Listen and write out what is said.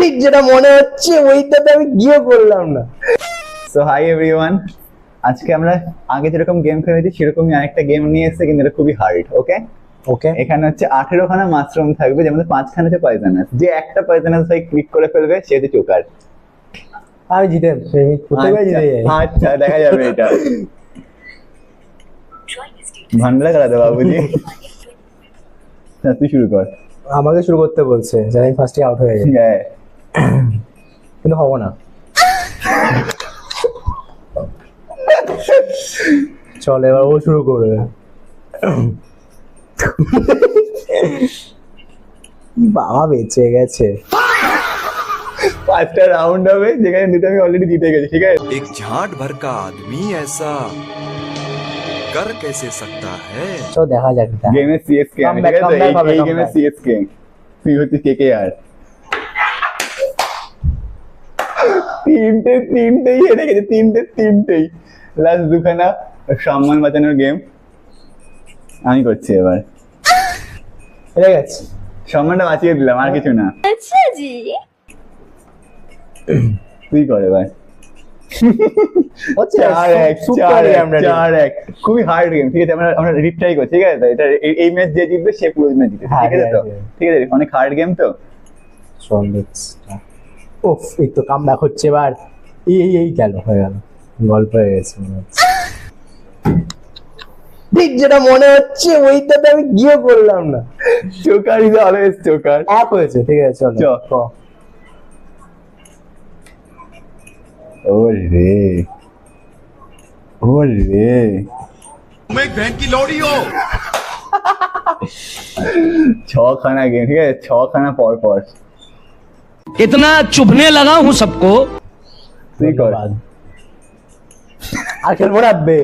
ঠিক যেটা মনে হচ্ছে ওইটাতে আমি গিয়ে করলাম না। সো হাই এভরিওয়ান, আজকে আমরা আগে যেরকম গেম খেলেছি সেরকমই আরেকটা গেম নিয়ে এসেছি, কিন্তু এটা খুবই হার্ড। ওকে ওকে, এখানে হচ্ছে 18খানা মাশরুম থাকবে, যেমন 5খানা হচ্ছে পয়জনাস। যে একটা পয়জনাস ভাই ক্লিক করে ফেলবে সে হচ্ছে চোকার। আমি জিতে প্রত্যেকবার জিতে যাই। আচ্ছা দেখা যাবে এটা। ভান্ডারা করাতে বাবুজি। তুই শুরু কর। আমাকে শুরু করতে বলছে, যেন আমি ফার্স্টে আউট হয়ে যাই, হ্যাঁ কিন্তু হবো না। চল এবার ও শুরু করবে। বাবা বেঁচে গেছে। 5টা রাউন্ড হবে, যেখানে দুটো আমি অলরেডি জিতে গেছি। ঠিক আছে, एक झाट भर का आदमी ऐसा कर कैसे सकता है। চল দেখা যাক এটা। গেমে সিএসকে আমি। Comeback, ঠিক আছে, comeback হবে, এই গেমে comeback। সিএসকে, তুই হচ্ছে কেকেআর। তিনটেই হেরে গেছে, তিনটেই। লাস্ট দুখানা সম্মান বাঁচানোর গেম আমি করছি এবার। হেরে গেছে। সম্মানটা বাঁচিয়ে দিলাম, আর কিছু না। अच्छा जी। তুই কর এবার। হচ্ছে 4-1, super game টা। 4-1। খুবই হার্ড গেম। ঠিক আছে, আমরা রিট্রাই করছি। ঠিক আছে, এটা এই ম্যাচ যে জিতবে সে পুরো ম্যাচ জিতে। হ্যাঁ, ঠিক আছে তো? হ্যাঁ। ঠিক আছে, অনেক হার্ড গেম তো। চল উফ, এই তো কামব্যাক হচ্ছে এবার। এই গেল, হয়ে গেল, গল্প হয়ে গেছে মনে হচ্ছে। ঠিক যেটা মনে হচ্ছে ওইটাতে আমি গিয়ে করলাম না। Choker is always choker. এক হয়েছে, ঠিক আছে চলো। চ। ক। ওরে तुम एक बहन की लौड़ी हो। 6খানা গেম। ঠিক আছে, 6খানা পর इतना चुभने लगा हूं सबको। তুই কর। ধন্যবাদ। আর খেলবো না বে।